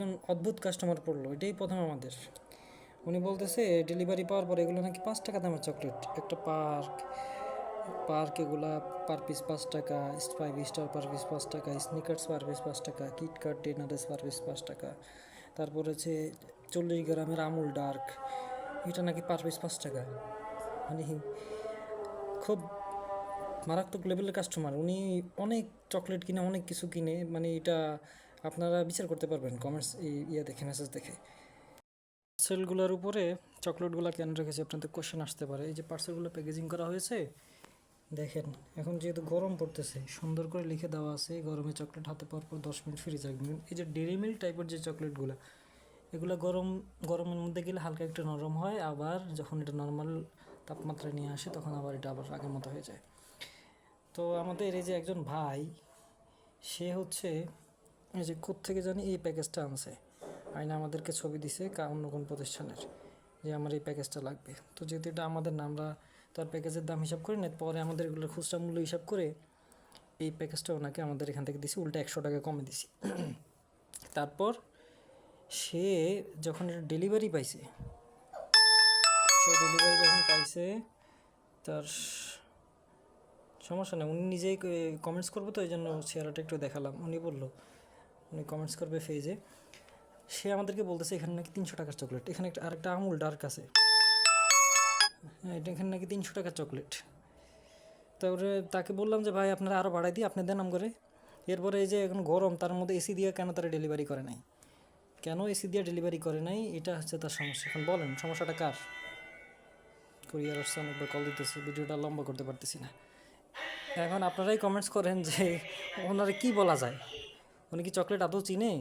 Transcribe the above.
একজন অদ্ভুত কাস্টমার পড়লো, এটাই প্রথম আমাদের। উনি বলতেছে ডেলিভারি পাওয়ার পর এগুলো নাকি 5 টাকা দামের চকলেট, একটা পার্ক পার্ক এগুলা পার পিস 5 টাকা, 5 স্টার পার পিস 5 টাকা, স্নিকার্স পার পিস 5 টাকা, কিটকাট ডিনারেস পার পিস 5 টাকা, তারপর হচ্ছে 40 গ্রামের আমুল ডার্ক, এটা নাকি পার পিস 5 টাকা। মানে খুব মারাত্মক লেভেলের কাস্টমার উনি। অনেক চকলেট কিনে, অনেক কিছু কিনে, মানে এটা আপনারা বিচার করতে পারবেন কমেন্টস ইয়ে দেখে, মেসেজ দেখে। পার্সেলগুলোর উপরে চকলেটগুলো কেন রেখেছে আপনাদের কোশ্চেন আসতে পারে। এই যে পার্সেলগুলো প্যাকেজিং করা হয়েছে দেখেন, এখন যেহেতু গরম পড়তেছে সুন্দর করে লিখে দেওয়া আছে গরমে চকলেট হাতে পাওয়ার পর 10 মিনিট ফ্রিজ রাখবেন। এই যে ডেরি মিল্ক টাইপের যে চকলেটগুলো, এগুলো গরমের মধ্যে গেলে হালকা একটু নরম হয়, আবার যখন এটা নর্মাল তাপমাত্রায় নিয়ে আসে তখন আবার এটা আবার আগের মতো হয়ে যায়। তো আমাদের এই যে একজন ভাই, সে হচ্ছে এই যে কোত্থেকে জানি এই প্যাকেজটা আনছে, আইনা আমাদেরকে ছবি দিছে অন্য কোন প্রতিষ্ঠানের, যে আমার এই প্যাকেজটা লাগবে। তো যেহেতু এটা আমাদের না, আমরা তার প্যাকেজের দাম হিসাব করি না, পরে আমাদের এগুলোর খুচরা মূল্য হিসাব করে এই প্যাকেজটা ওনাকে আমাদের এখান থেকে দিছি, উল্টা 100 টাকা কমে দিছি। তারপর সে যখন এটা ডেলিভারি পাইছে, তার সমস্যা নেই, উনি নিজেই কমেন্টস করবো, তো এই জন্য চেহারাটা একটু দেখালাম। উনি কমেন্টস করবে ফেজে। সে আমাদেরকে বলতেছে এখানে নাকি 300 টাকার চকলেট, এখানে আরেকটা আমুল ডার্ক আছে, হ্যাঁ এটা এখানে নাকি 300 টাকার চকলেট। তারপরে তাকে বললাম যে ভাই আপনারা আরও বাড়াই দিই, আপনি দেন নাম করে। এরপরে এই যে এখন গরম, তার মধ্যে এসি দিয়ে কেন তারা ডেলিভারি করে নাই, কেন এসি দিয়ে ডেলিভারি করে নাই, এটা হচ্ছে তার সমস্যা। এখন বলেন সমস্যাটা কার? কুরিয়ার আসছে, অনেকবার কল দিতেছে, ভিডিওটা লম্বা করতে পারতেছি না। এখন আপনারাই কমেন্টস করেন যে ওনারা কি বলা যায়, উনি কি চকলেট আদৌ চিনে?